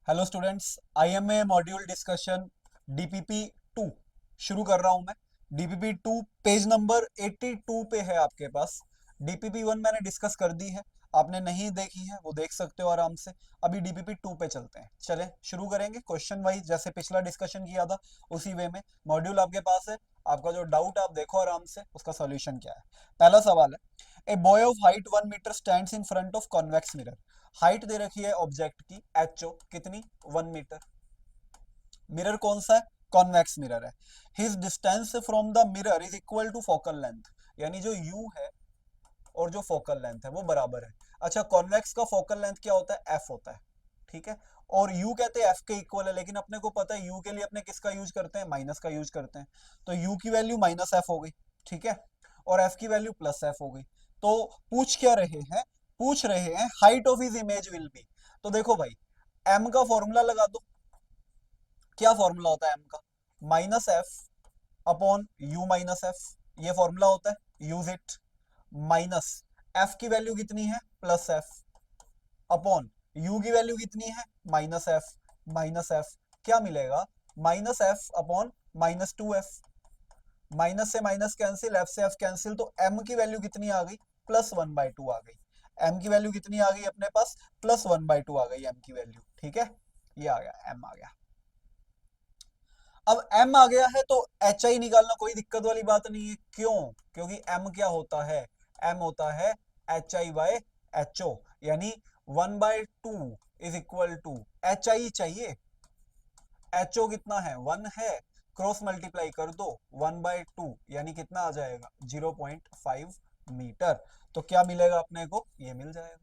Hello students, IMA module discussion DPP 2 शुरू कर रहा हूं मैं। डीपीपी 2 पेज नंबर 82 पे है आपके पास। डीपीपी 1 मैंने डिस्कस कर दी है, आपने नहीं देखी है वो देख सकते हो आराम से। अभी डीपीपी 2 पे चलते हैं, चलें शुरू करेंगे क्वेश्चन वाइज जैसे पिछला डिस्कशन किया था उसी वे में। मॉड्यूल आपके पास है, आपका जो डाउट आप देखो आराम से उसका सॉल्यूशन क्या है। पहला सवाल है, a boy of height 1 metre stands in front of convex mirror. Height दे रखी है ऑब्जेक्ट की एच ओ कितनी 1 मीटर। मिरर कौन सा है, कॉन्वेक्स मिरर है। His distance from the mirror is equal to focal length, यानी जो यू है और जो फोकल लेंथ है वो बराबर है। अच्छा, कॉन्वेक्स का फोकल लेंथ क्या होता है, एफ होता है, ठीक है। और u कहते हैं एफ के इक्वल है, लेकिन अपने को पता है u के लिए अपने किसका यूज करते हैं, माइनस का यूज करते हैं। तो u की वैल्यू माइनस एफ हो गई, ठीक है, और f की वैल्यू प्लस एफ हो गई। तो पूछ क्या रहे हैं, पूछ रहे हैं height of his image will B. तो देखो भाई, m का फॉर्मूला लगा दो। क्या फॉर्मूला होता है m का, minus F upon you minus F, ये फॉर्मूला होता है, यूज इट। माइनस एफ की वैल्यू कितनी है, प्लस एफ, अपॉन यू की वैल्यू कितनी है, माइनस एफ। माइनस एफ क्या मिलेगा, minus F upon -2f। Minus से माइनस कैंसिल, एफ से एफ कैंसिल, तो m की वैल्यू कितनी आ गई, +1/2 आ गई। m की वैल्यू कितनी आ गई अपने पास, +1/2 आ गई m की वैल्यू, ठीक है। ये आ गया, m आ गया। अब m आ गया है तो एच आई निकालना कोई दिक्कत वाली बात नहीं है। क्यों, क्योंकि m क्या होता है, m होता है H I by H O, यानी 1/2 is equal to H I चाहिए। एच ओ कितना है, 1 है, क्रॉस मल्टीप्लाई कर दो 1/2, यानी कितना आ जाएगा 0.5 मीटर। तो क्या मिलेगा अपने को, ये मिल जाएगा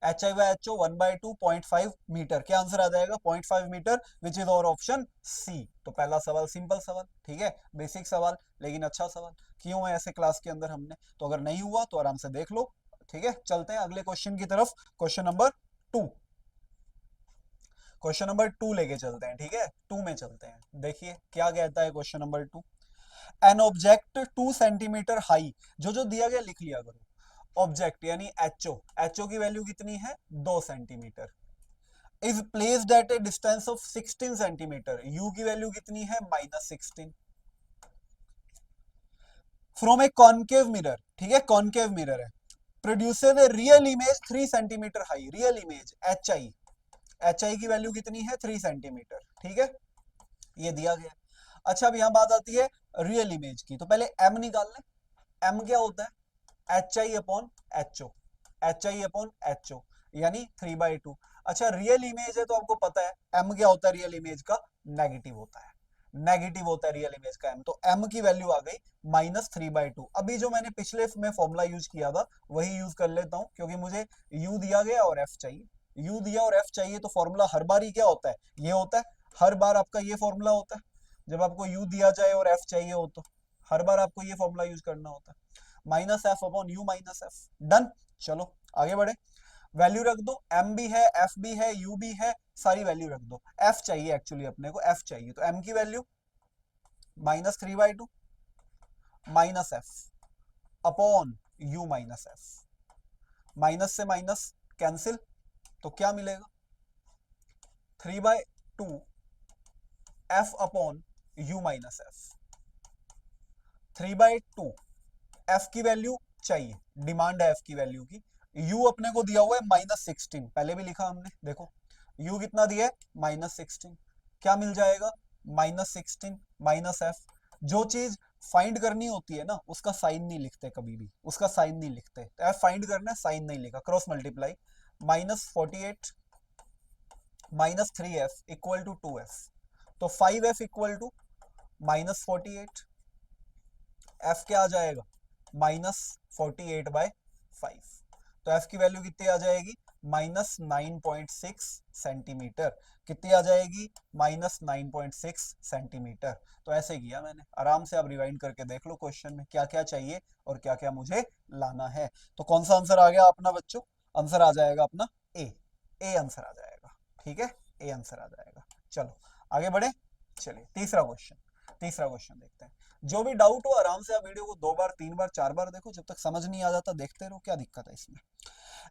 H I by H O 1/2.5 meter. क्या आंसर आ जाएगा, 0.5 मीटर, विच इज और ऑप्शन सी। तो पहला सवाल सिंपल सवाल, ठीक है, बेसिक सवाल, लेकिन अच्छा सवाल। क्यों है ऐसे क्लास के अंदर हमने, तो अगर नहीं हुआ तो आराम से देख लो, ठीक है। चलते हैं अगले क्वेश्चन की तरफ, क्वेश्चन नंबर 2। क्वेश्चन नंबर 2 लेके चलते हैं, ठीक है, 2 में चलते हैं। देखिए क्या कहता है question number 2। An object 2 centimetre high, जो जो दिया गया लिख लिया करो। ऑब्जेक्ट यानी एचओ, एचओ की वैल्यू कितनी है, 2 centimetre, is placed at A distance of 16 centimetre. You की वैल्यू कितनी है, -16, फ्रॉम ए कॉनकेव मिरर, ठीक है, कॉनकेव मिरर है। Produces a real image 3 centimetre high, real image H I, H I की वैल्यू कितनी है, 3 सेंटीमीटर, ठीक है, ये दिया गया। अच्छा, अब यहां बात आती है रियल इमेज की, तो पहले एम निकाल लें। एम क्या होता है, H I upon H O, H I upon H O, यानी 3/2। अच्छा, रियल इमेज है तो आपको पता है एम क्या होता है, रियल इमेज का नेगेटिव होता है, नेगेटिव होता है रियल इमेज का एम। तो एम की वैल्यू आ गई -3/2। अभी जो मैंने पिछले में फॉर्मूला यूज किया था वही यूज कर लेता हूं, क्योंकि मुझे यू दिया गया और एफ चाहिए। यू दिया और एफ चाहिए, तो फॉर्मूला हर बार ही क्या होता है, ये होता है। हर बार आपका ये फॉर्मूला होता है, जब आपको यू दिया जाए और एफ चाहिए हो तो हर बार आपको ये फॉर्मूला यूज करना होता है, -f upon you minus F. Done, चलो आगे बढ़े। वैल्यू रख दो, एम भी है, एफ भी है, यू भी है, सारी वैल्यू रख दो। एफ चाहिए, एक्चुअली अपने को एफ चाहिए, तो एम की value -3/2 minus F upon you minus F. Minus से माइनस कैंसिल, तो क्या मिलेगा, 3/2 F upon you minus F. 3/2 F की वैल्यू चाहिए, डिमांड है एफ की वैल्यू की। यू अपने को दिया हुआ है -16, पहले भी लिखा हमने, देखो यू कितना दिया है, -16। क्या मिल जाएगा, -16 माइनस एफ। जो चीज फाइंड करनी होती है ना उसका साइन नहीं लिखते कभी भी, उसका साइन नहीं लिखते। तो एफ फाइंड करना है, साइन नहीं लिखा, cross multiply, -48 -3f equal to 2f। तो 5f इक्वल टू -48, एफ क्या आ जाएगा, -48/5। तो एफ की वैल्यू कितनी आ जाएगी, -9.6 सेंटीमीटर। कितनी आ जाएगी, -9.6 सेंटीमीटर। तो ऐसे किया मैंने, आराम से आप रिवाइंड करके देख लो क्वेश्चन में क्या क्या चाहिए और क्या क्या मुझे लाना है। तो कौन सा आंसर आ गया अपना बच्चों, आंसर आ जाएगा अपना ए आंसर आ जाएगा, ठीक है, ए आंसर आ जाएगा। चलो आगे बढ़े, चलिए तीसरा क्वेश्चन, तीसरा क्वेश्चन देखते हैं। जो भी डाउट हो आराम से आप वीडियो को 2 बार 3 बार 4 बार देखो, जब तक समझ नहीं आ जाता देखते रहो, क्या दिक्कत है इसमें।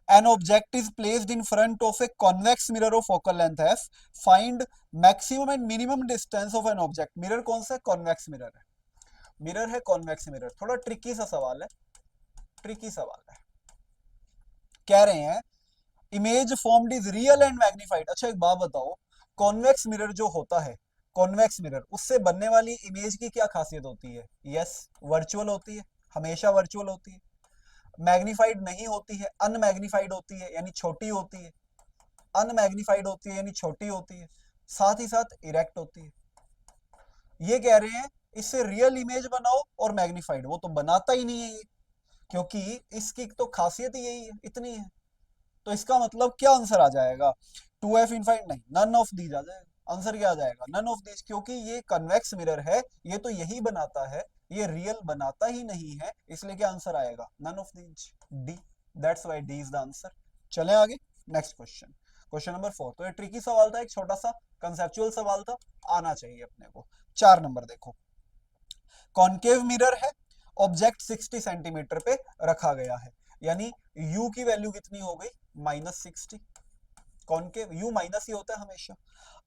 An object is placed in front of a convex mirror of focal length f. Find maximum and minimum distance of an object. Mirror कौन सा है? कॉन्वेक्स मिरर है, मिरर है कॉन्वेक्स मिरर। थोड़ा ट्रिकी सा सवाल है, ट्रिकी सवाल है। कह रहे हैं image formed is real and magnified. अच्छा एक बात बताओ, कॉन्वेक्स मिरर जो होता है, कॉन्वेक्स मिरर, उससे बनने वाली इमेज की क्या खासियत होती है? यस, वर्चुअल होती है, हमेशा वर्चुअल होती है। मैग्नीफाइड नहीं होती है, अनमैग्नीफाइड होती है, यानी छोटी होती है। अनमैग्नीफाइड होती है यानी छोटी होती है, साथ ही साथ इरेक्ट होती है। ये कह रहे हैं इससे रियल इमेज बनाओ और मैग्नीफाइड, वो तो बनाता ही नहीं है ये, क्योंकि इसकी तो खासियत ही यही है, इतनी है। तो इसका मतलब क्या आंसर आ जाएगा? 2f इनफाइट नहीं, नन ऑफ दीज आ जाएगा। आंसर क्या आ जाएगा? नन ऑफ दीज, क्योंकि ये कन्वेक्स मिरर है, ये तो यही बनाता है, ये रियल बनाता ही नहीं है, इसलिए क्या आंसर आएगा? None of these, D. That's why D is the answer. चलें आगे, नेक्स्ट क्वेश्चन, क्वेश्चन नंबर 4। तो ये ट्रिकी सवाल था, एक छोटा सा कंसेप्चुअल सवाल था, आना चाहिए अपने को। 4 नंबर देखो, कॉनकेव मिरर है, ऑब्जेक्ट 60 सेंटीमीटर पे रखा गया है, यानी u की वैल्यू कितनी हो गई? -60। कॉनकेव u माइनस ही होता है हमेशा।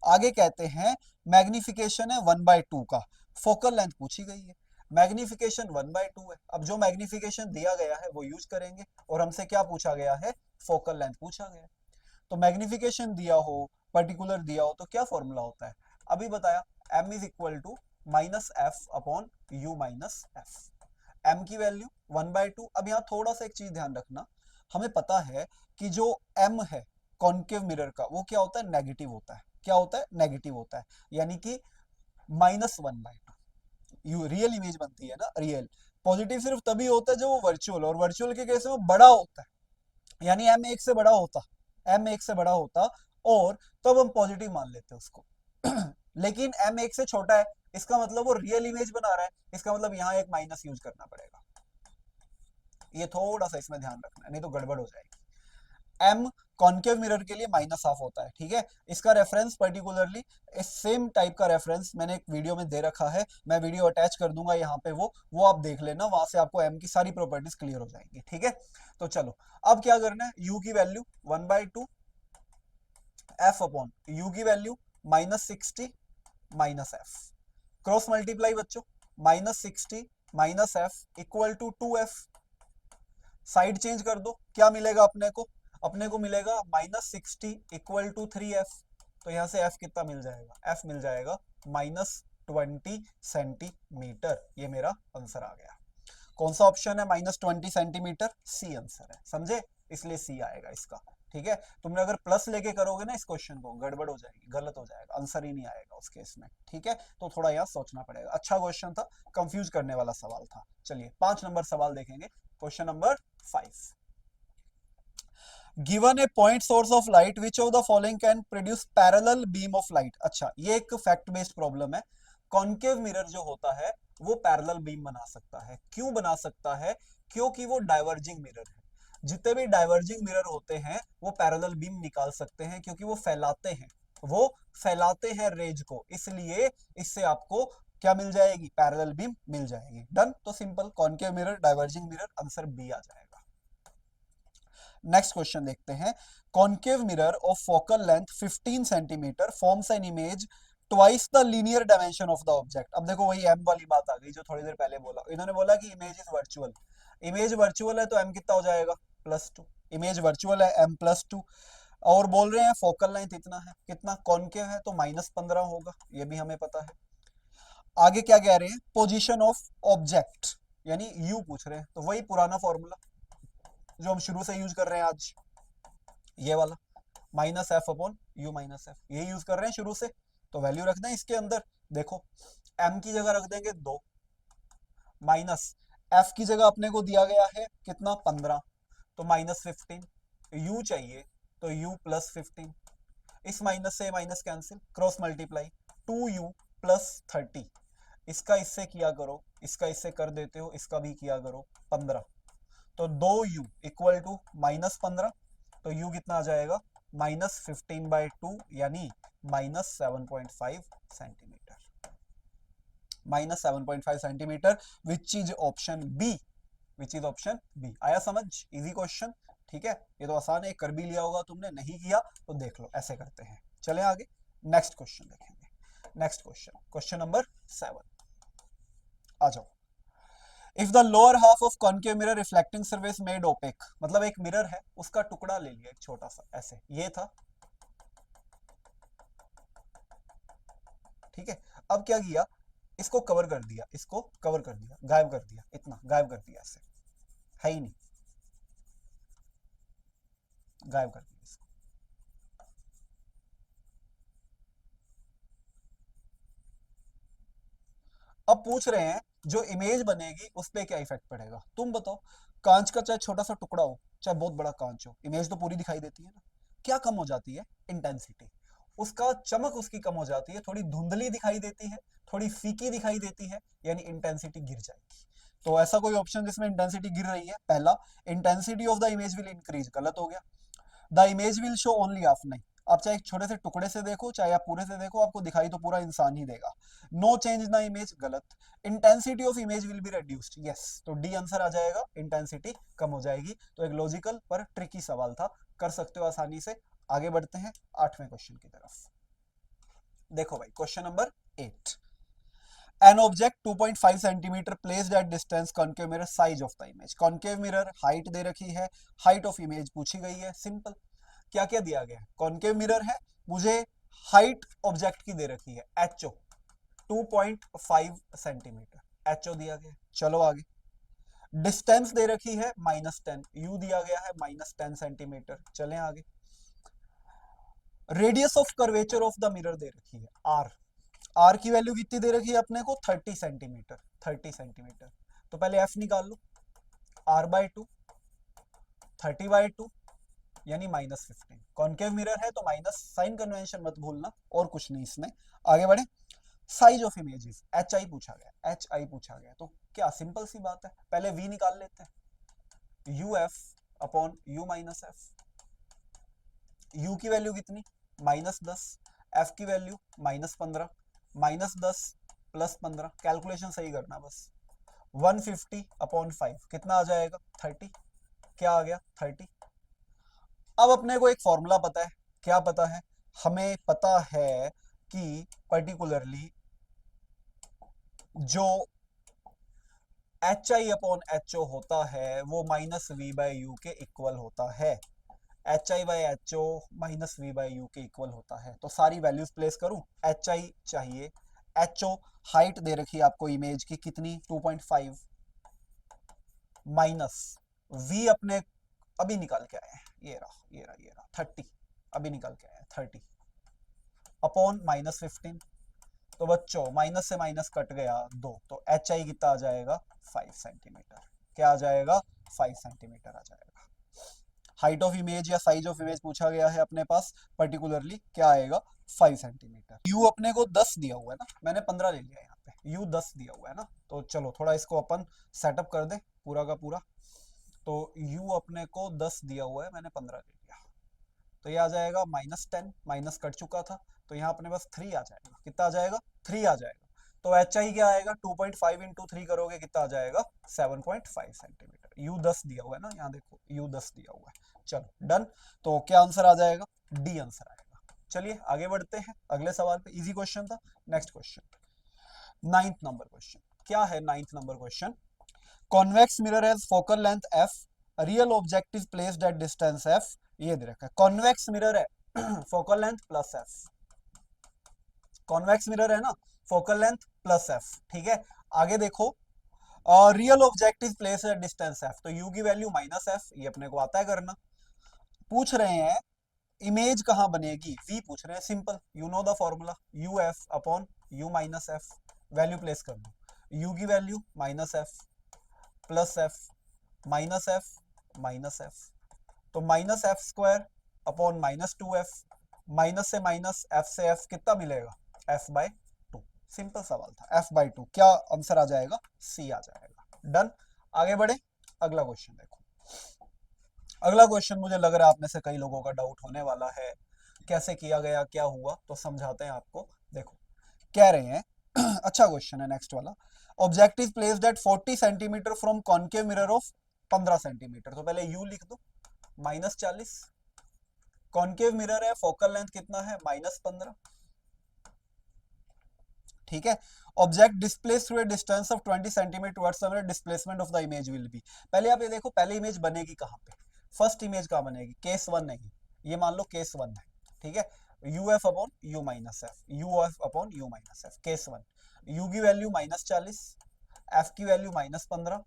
आगे कहते हैं मैग्निफिकेशन है 1/2 का, फोकल लेंथ पूछी गई है, मैग्निफिकेशन 1/2 है। अब जो मैग्निफिकेशन दिया गया है वो यूज करेंगे, और हमसे क्या पूछा गया है? फोकल लेंथ पूछा गया है। तो मैग्निफिकेशन दिया हो, पर्टिकुलर दिया हो, तो क्या फॉर्मूला होता है? अभी बताया, m is equal to -f upon u minus F. m की वैल्यू 1/2। अब यहाँ थोड़ा सा एक चीज ध्यान रखना, हमें पता है कि जो m है कॉनकेव मिरर का, वो क्या होता है? नेगेटिव होता है। क्या होता है? नेगेटिव होता है, यानी कि -1/2। यू रियल इमेज बनती है ना, रियल। पॉजिटिव सिर्फ तभी होता है जब वो वर्चुअल, और वर्चुअल के केस में बड़ा होता है, यानी m 1 से बड़ा होता, m 1 से बड़ा होता, और तब हम पॉजिटिव मान लेते हैं उसको। लेकिन m 1 से छोटा है, इसका मतलब वो रियल इमेज बना रहा है, इसका मतलब यहाँ एक माइनस यूज करना पड़ेगा। ये थोड़ा सा इसमें ध्यान रखना है, नहीं तो गड़बड़ हो जाएगी। m कॉनकेव मिरर के लिए -1/2 होता है, ठीक है। इसका रेफरेंस पर्टिकुलरली इस सेम टाइप का रेफरेंस मैंने एक वीडियो में दे रखा है, मैं वीडियो अटैच कर दूंगा यहाँ पे, वो आप देख लेना, वहां से आपको m की सारी प्रॉपर्टीज क्लियर हो जाएंगी, ठीक है। तो चलो अब क्या करना है, u की वैल्यू 1/2, f अपॉन u की वैल्यू -60 -f, क्रॉस मल्टीप्लाई बच्चों, -60 -f equal to 2f। Side change कर दो, क्या मिलेगा अपने को? अपने को मिलेगा -60 इक्वल टू 3f। तो यहां से f कितना मिल जाएगा? f मिल जाएगा -20 सेंटीमीटर। ये मेरा आंसर आ गया। कौन सा ऑप्शन है -20 सेंटीमीटर? सी आंसर है, समझे? इसलिए सी आएगा इसका, ठीक है। तुमने अगर प्लस लेके करोगे ना इस क्वेश्चन को, गड़बड़ हो जाएगी, गलत हो जाएगा, आंसर ही नहीं आएगा उस केस में, ठीक है। तो थोड़ा यहाँ सोचना पड़ेगा। अच्छा क्वेश्चन था, कंफ्यूज करने वाला सवाल था। चलिए 5 नंबर सवाल देखेंगे, question number 5। Given A point source of light which of the following can produce parallel beam of light. अच्छा ये एक फैक्ट बेस्ड प्रॉब्लम है। कॉनकेव मिरर जो होता है वो पैरेलल बीम बना सकता है। क्यों बना सकता है? क्योंकि वो डाइवर्जिंग मिरर है। जितने भी डाइवर्जिंग मिरर होते हैं वो पैरेलल बीम निकाल सकते हैं, क्योंकि वो फैलाते हैं, वो फैलाते हैं रेज को, इसलिए इससे आपको क्या मिल जाएगी? पैरेलल बीम मिल जाएगी। डन। तो simple, concave mirror, diverging mirror, answer B आ जाएगा। नेक्स्ट क्वेश्चन देखते हैं। Concave mirror of focal length 15 centimetre forms an image twice the linear dimension of the object. अब देखो वही m वाली बात आ गई जो थोड़ी देर पहले बोला, इन्होंने बोला कि image is virtual. Image virtual है तो m कितना हो जाएगा? +2। इमेज वर्चुअल है, m +2। और बोल रहे हैं फोकल लेंथ इतना है, कितना? कॉनकेव है तो -15 होगा, ये भी हमें पता है। आगे क्या कह रहे हैं? पोजीशन ऑफ ऑब्जेक्ट, यानी u पूछ रहे हैं, तो वही पुराना फॉर्मूला जो हम शुरू से यूज कर रहे हैं आज, ये वाला -f upon u minus F, ये यूज कर रहे हैं शुरू से, तो वैल्यू रख दें इसके अंदर। देखो m की जगह रख देंगे 2, माइनस f की जगह अपने को दिया गया है कितना? 15, तो -15। u चाहिए तो u +15, इस माइनस से minus cancel, cross multiply, 2u + 30। इसका इससे किया करो, इसका इससे कर देते हो, इसका भी किया करो, 15। तो 2u इक्वल टू -15, तो u कितना आ जाएगा? -15/2, यानी -7.5 centimeter. -7.5 centimeter, which is option B, which is option B. आया समझ? इजी क्वेश्चन, ठीक है, ये तो आसान है, कर भी लिया होगा तुमने, नहीं किया तो देख लो, ऐसे करते हैं। चले आगे, नेक्स्ट क्वेश्चन देखेंगे। नेक्स्ट क्वेश्चन, क्वेश्चन नंबर 7, आ जाओ। If the lower half of concave mirror reflecting surface made opaque, मतलब एक मिरर है, उसका टुकड़ा ले लिया एक छोटा सा, ऐसे ये था, ठीक है। अब क्या किया, इसको कवर कर दिया, इसको कवर कर दिया, गायब कर दिया, इतना गायब कर दिया, ऐसे है ही नहीं, गायब कर दिया इसको। अब पूछ रहे हैं जो इमेज बनेगी उस पर क्या इफेक्ट पड़ेगा, तुम बताओ। कांच का चाहे छोटा सा टुकड़ा हो, चाहे बहुत बड़ा कांच हो, इमेज तो पूरी दिखाई देती है ना। क्या कम हो जाती है? इंटेंसिटी, उसका चमक उसकी कम हो जाती है, थोड़ी धुंधली दिखाई देती है, थोड़ी फीकी दिखाई देती है, यानी इंटेंसिटी गिर जाएगी। तो ऐसा कोई ऑप्शन जिसमें इंटेंसिटी गिर रही है, पहला, intensity of the image will increase, गलत हो गया। The image will show only half, नहीं, आप चाहे एक छोटे से टुकड़े से देखो चाहे आप पूरे से देखो, आपको दिखाई तो पूरा इंसान ही देगा। No change in the image, गलत। Intensity of image will be reduced, yes, तो डी आंसर आ जाएगा, इंटेंसिटी कम हो जाएगी। तो एक लॉजिकल पर ट्रिकी सवाल था, कर सकते हो आसानी से। आगे बढ़ते हैं 8वें क्वेश्चन की तरफ। देखो भाई, question number 8, an object 2.5 centimetre placed at distance concave mirror, size of the image. Concave mirror, height दे रखी है, हाइट ऑफ इमेज पूछी गई है, सिंपल। क्या क्या दिया गया है, कॉन्केव मिरर है, मुझे हाइट ऑब्जेक्ट की दे रखी है, एचओ 2.5 सेंटीमीटर, एचओ दिया गया। चलो आगे, डिस्टेंस दे रखी है -10, यू दिया गया है -10 सेंटीमीटर। चलें आगे, radius of curvature of the mirror दे रखी है, आर, आर की वैल्यू कितनी दे रखी है अपने को, 30 सेंटीमीटर, 30 सेंटीमीटर। तो पहले एफ निकाल लो, r/2, 30/2 यानी -15। कॉन्केव मिरर है तो माइनस साइन कन्वेंशन मत भूलना, और कुछ नहीं इसमें। आगे बढ़े, size of images, H I पूछा गया, एच आई पूछा गया, तो क्या सिंपल सी बात है, पहले वी निकाल लेते हैं, U F upon you minus F. You की वैल्यू कितनी, -10, एफ की वैल्यू -15, -10 +15, कैलकुलेशन सही करना बस, 150 अपॉन 5 कितना आ जाएगा, 30, क्या आ गया, 30। अब अपने को एक फॉर्मूला पता है, क्या पता है, हमें पता है कि पर्टिकुलरली जो H I upon H O होता है वो -v/u के इक्वल होता है, H I by H O -v/u के इक्वल होता है। तो सारी वैल्यूज प्लेस करूं, एच आई चाहिए, एच ओ हाइट दे रखी है आपको इमेज की कितनी, 2.5, माइनस v अपने अभी निकाल के आए हैं, ये रहा ये रहा ये रहा 30, अभी निकाल के आए हैं 30, अपॉन -15। तो बच्चों माइनस से माइनस कट गया 2, तो एच आई कितना आ जाएगा, 5 सेंटीमीटर। क्या आ जाएगा, 5 सेंटीमीटर आ जाएगा। हाइट ऑफ इमेज या साइज ऑफ इमेज पूछा गया है अपने पास, पर्टिकुलरली क्या आएगा, 5 सेंटीमीटर। यू अपने को 10 दिया हुआ है ना, मैंने 15 ले लिया यहाँ पे, यू 10 दिया हुआ है ना, तो चलो थोड़ा इसको अपन सेटअप कर दे पूरा का पूरा। तो u अपने को 10 दिया हुआ है, मैंने 15 ले लिया, तो ये आ जाएगा -10, माइनस कट चुका था, तो यहाँ अपने पास 3 आ जाएगा, कितना आ जाएगा, 3 आ जाएगा। तो एच आई क्या आएगा, 2.5 इंटू 3 करोगे कितना आ जाएगा, 7.5 सेंटीमीटर। यू 10 दिया हुआ है ना, यहाँ देखो यू 10 दिया हुआ है। चलो डन, तो क्या आंसर आ जाएगा, डी आंसर आएगा। चलिए आगे बढ़ते हैं अगले सवाल पे, इजी क्वेश्चन था। Next question, 9th number question, क्या है 9th number question, convex mirror has focal length f, real object is placed at distance f, ये दे रखा है, कॉन्वेक्स मिरर है focal length plus f, convex mirror है ना, focal length plus f, ठीक है। आगे देखो, real object is placed at distance f, तो u की वैल्यू -f, ये अपने को आता है करना। पूछ रहे हैं इमेज कहां बनेगी, v पूछ रहे हैं, simple, you know the formula, U F upon you minus F, value place कर दो, u की value -f plus F minus F minus F, तो -f² अपॉन -2f, माइनस से माइनस, f से f कितना मिलेगा, f/2। सिंपल सवाल था, f/2, क्या आंसर आ जाएगा, c आ जाएगा। डन, आगे बढ़े, अगला क्वेश्चन देखो। अगला क्वेश्चन मुझे लग रहा है आप में से कई लोगों का डाउट होने वाला है, कैसे किया गया, क्या हुआ, तो समझाते हैं आपको। देखो, कह रहे हैं अच्छा क्वेश्चन है नेक्स्ट वाला। Object is placed at 40 centimetre from concave mirror of 15 centimetre. तो पहले यू लिख दो, -40। कॉनकेव मिरर है, फोकल लेंथ कितना है, -15। ठीक है। Object displace through a distance of 20 centimetre towards the mirror, displacement of the image will B. पहले आप ये देखो, पहले इमेज बनेगी कहां पे, फर्स्ट इमेज कहां बनेगी, केस 1 नहीं, ये मान लो केस 1 है। ठीक है, U F upon you minus F, U F upon you minus F, case 1। You की वैल्यू -40, एफ की वैल्यू -15,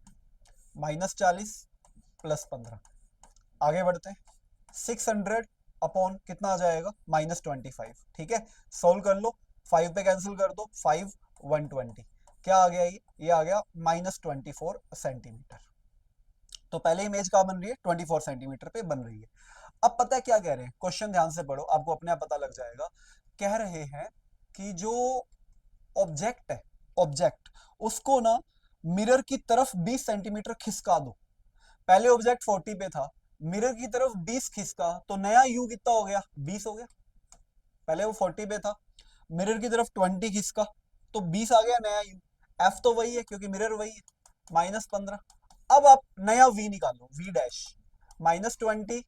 -40 +15। आगे बढ़ते हैं, 600 अपॉन कितना आ जाएगा, -25। ठीक है, सोल्व कर लो, 5 पे कैंसिल कर दो, 5 120, क्या आ गया, ये आ गया -24 सेंटीमीटर। तो पहले इमेज कहाँ बन रही है, 24 सेंटीमीटर पे बन रही है। अब पता है क्या कह रहे हैं, क्वेश्चन ध्यान से पढ़ो, आपको अपने आप पता लग जाएगा। कह रहे हैं कि जो ऑब्जेक्ट है, ऑब्जेक्ट उसको ना मिरर की तरफ 20 सेंटीमीटर खिसका दो। पहले ऑब्जेक्ट 40 पे था, मिरर की तरफ 20 खिसका, तो नया यू कितना हो गया, 20 हो गया। पहले वो 40 पे था, मिरर की तरफ 20 खिसका, तो 20 आ गया नया यू। एफ तो वही है क्योंकि मिरर वही है, -15। अब आप नया वी निकालो, वी डैश, -20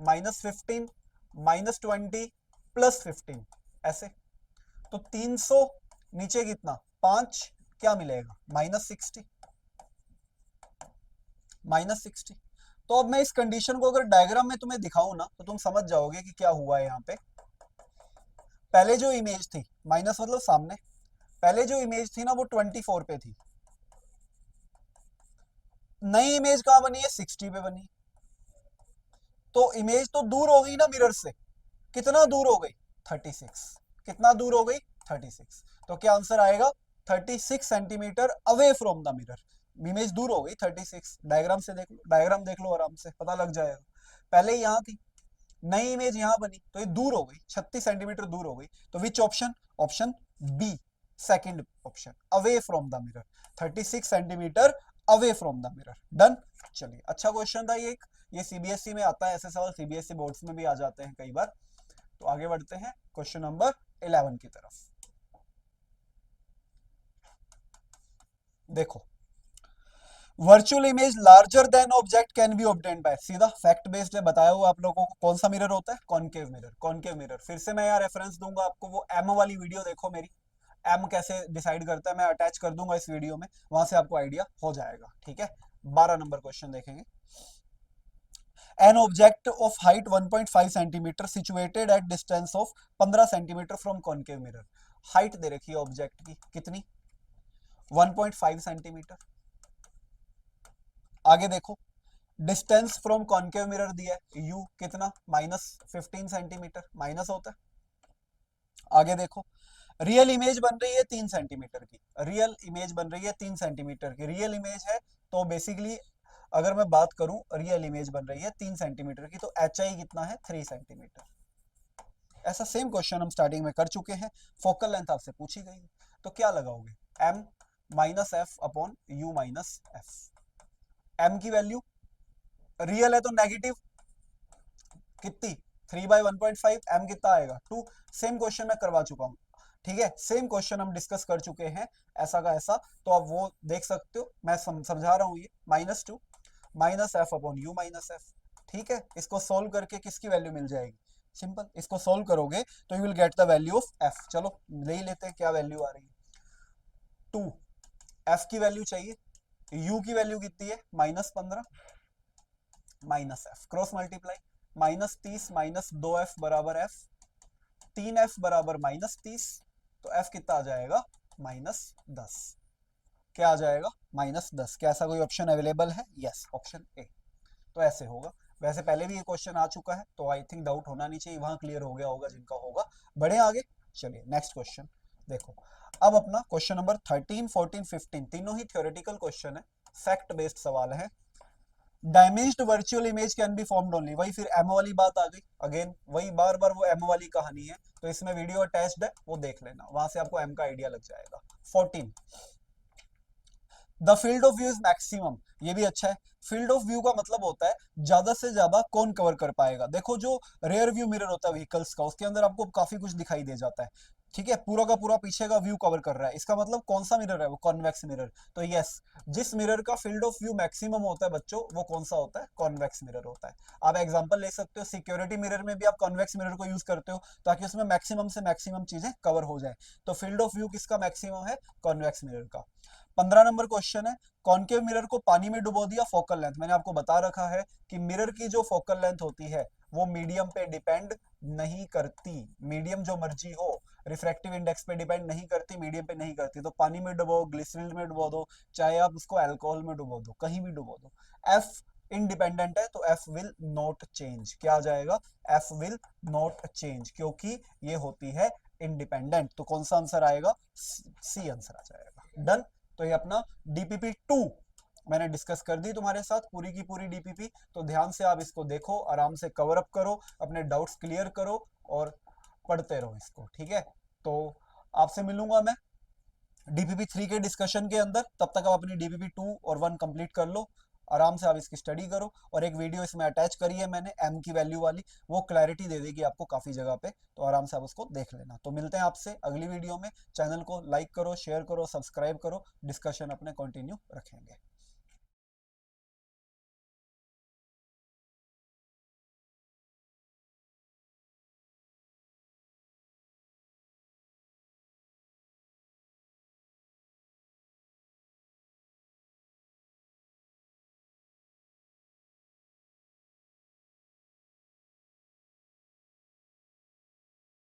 -15 -20 +15, ऐसे। तो 300 नीचे कितना, 5, क्या मिलेगा, -60, -60। तो अब मैं इस कंडीशन को अगर डायग्राम में तुम्हें दिखाऊं ना, तो तुम समझ जाओगे कि क्या हुआ है यहाँ पे। पहले जो इमेज थी, माइनस मतलब सामने, पहले जो इमेज थी ना वो 24 पे थी, नई इमेज कहां बनी है, 60 पे बनी। तो इमेज तो दूर हो गई ना मिरर से, कितना दूर हो गई, 36। कितना दूर हो गई, 36। तो क्या आंसर आएगा, 36 centimeter away from the mirror. Image दूर हो गई 36। डायग्राम से देख लो, डायग्राम देख लो आराम से, पता लग जाएगा। पहले यहाँ थी, नई इमेज यहां बनी, तो ये दूर हो गई, 36 सेंटीमीटर दूर हो गई। तो which option, option B, second option, away from the mirror, 36 centimeter away from the mirror. Done. चलिए, अच्छा क्वेश्चन था ये सीबीएसई में आता है, ऐसे सवाल सीबीएसई बोर्ड्स में भी आ जाते हैं कई बार। तो आगे बढ़ते हैं क्वेश्चन नंबर 11 की तरफ। देखो, virtual image larger than object can be obtained by, सीधा फैक्ट बेस्ड है, बताया हुआ आप लोगों को। कौन सा मिरर होता है, कॉनकेव मिरर। कॉनकेव मिरर, फिर से मैं यहाँ रेफरेंस दूंगा आपको, वो एम वाली वीडियो देखो मेरी, एम कैसे डिसाइड करता है, मैं अटैच कर दूंगा इस वीडियो में, वहां से आपको आइडिया हो जाएगा। ठीक है, 12 नंबर क्वेश्चन देखेंगे। An object of height 1.5 centimetre situated at distance of 15 centimetre from concave mirror. Height दे रखी है ऑब्जेक्ट की, कितनी, 1.5 सेंटीमीटर। आगे देखो, डिस्टेंस फ्रॉम कॉनकेव मिरर दिया है यू कितना, -15 सेंटीमीटर, माइनस होता है। आगे देखो, रियल इमेज बन रही है 3 सेंटीमीटर की, रियल इमेज बन रही है 3 सेंटीमीटर की, रियल इमेज है। तो बेसिकली अगर मैं बात करूं, रियल इमेज बन रही है 3 सेंटीमीटर की, तो एच आई कितना है, 3 सेंटीमीटर। ऐसा सेम क्वेश्चन हम स्टार्टिंग में कर चुके हैं, फोकल लेंथ आपसे पूछी गई है, तो क्या लगाओगे, M -f upon U -f। M की वैल्यू, रियल है तो नेगेटिव, कितनी, 3/1.5, एम कितना आएगा, 2। सेम क्वेश्चन मैं करवा चुका हूं, ठीक है, सेम क्वेश्चन हम डिस्कस कर चुके हैं, ऐसा का ऐसा। तो आप वो देख सकते हो, मैं समझा रहा हूं, ये -2 -f अपॉन यू -f। ठीक है, इसको सोल्व करके किसकी वैल्यू मिल जाएगी, सिंपल, इसको सोल्व करोगे तो you will get the value of f। चलो ले ही लेते हैं, क्या वैल्यू आ रही है, 2। f की वैल्यू चाहिए, u की वैल्यू कितनी है, -15 -f, क्रॉस मल्टीप्लाई, -30 -2f बराबर f, 3f बराबर -30, तो f कितना आ जाएगा, -10। क्या आ जाएगा, -10। क्या ऐसा कोई ऑप्शन अवेलेबल है, यस, ऑप्शन ए। तो ऐसे होगा। वैसे पहले भी ये क्वेश्चन आ चुका है, तो आई थिंक डाउट होना नहीं चाहिए, वहां क्लियर हो गया होगा जिनका होगा। बढ़े आगे, चलिए नेक्स्ट क्वेश्चन देखो। अब अपना क्वेश्चन नंबर 13 14 15 तीनों ही थ्योरेटिकल क्वेश्चन है, फैक्ट बेस्ड सवाल है। Diminished virtual image can be formed only, वही फिर एम वाली बात आ गई, अगेन वही बार बार वो एम वाली कहानी है। तो इसमें वीडियो अटैच्ड है, वो देख लेना, वहां से आपको एम का आइडिया लग जाएगा। 14, the field of view is maximum, ये भी अच्छा है। फील्ड ऑफ व्यू का मतलब होता है ज्यादा से ज्यादा कौन कवर कर पाएगा। देखो, जो रेयर व्यू मिरर होता है व्हीकल्स का, उसके अंदर आपको काफी कुछ दिखाई दे जाता है, ठीक है, पूरा का पूरा पीछे का व्यू कवर कर रहा है। इसका मतलब कौन सा मिरर है, वो कॉन्वेक्स मिरर। तो यस, जिस मिरर का फील्ड ऑफ व्यू मैक्सिमम होता है बच्चों, वो कौन सा होता है, कॉन्वेक्स मिरर होता है। आप एग्जांपल ले सकते हो, सिक्योरिटी मिरर में भी आप कॉन्वेक्स मिरर को यूज करते हो ताकि उसमें मैक्सिमम से मैक्सिमम चीजें कवर हो जाए। तो फील्ड ऑफ व्यू किसका मैक्सिमम है, कॉन्वेक्स मिरर का। 15 नंबर क्वेश्चन है, कॉनकेव मिरर को पानी में डुबो दिया, फोकल लेंथ। मैंने आपको बता रखा है कि मिरर की जो फोकल लेंथ होती है वो मीडियम पे डिपेंड नहीं करती। मीडियम जो मर्जी हो, रिफ्रैक्टिव इंडेक्स पे डिपेंड नहीं करती, मीडियम पे नहीं करती। तो पानी में डुबो, ग्लिसरीन में डुबो दो, चाहे आप उसको अल्कोहल में डुबो दो, कहीं भी डुबो दो, एफ इंडिपेंडेंट है, तो एफ विल नॉट चेंज। क्या आ जाएगा, एफ विल नॉट चेंज, क्योंकि ये होती है इंडिपेंडेंट। तो कौन सा आंसर आएगा, सी आंसर आ जाएगा। डन। तो ये अपना डीपीपी 2 मैंने डिस्कस कर दी तुम्हारे साथ, पूरी की पूरी डीपीपी। तो ध्यान से आप इसको देखो, आराम से कवर अप करो, अपने डाउट्स क्लियर करो और पढ़ते रहो इसको, ठीक है। तो आपसे मिलूंगा मैं डीपीपी 3 के डिस्कशन के अंदर। तब तक आप अपनी डीपीपी 2 और 1 कंप्लीट कर लो, आराम से आप इसकी स्टडी करो। और एक वीडियो इसमें अटैच करी है मैंने एम की वैल्यू वाली, वो क्लैरिटी दे देगी आपको काफी जगह पे, तो आराम से आप उसको देख लेना। तो मिलते हैं आपसे अगली वीडियो में। चैनल को लाइक करो, शेयर करो, सब्सक्राइब करो, डिस्कशन अपने कंटिन्यू रखेंगे।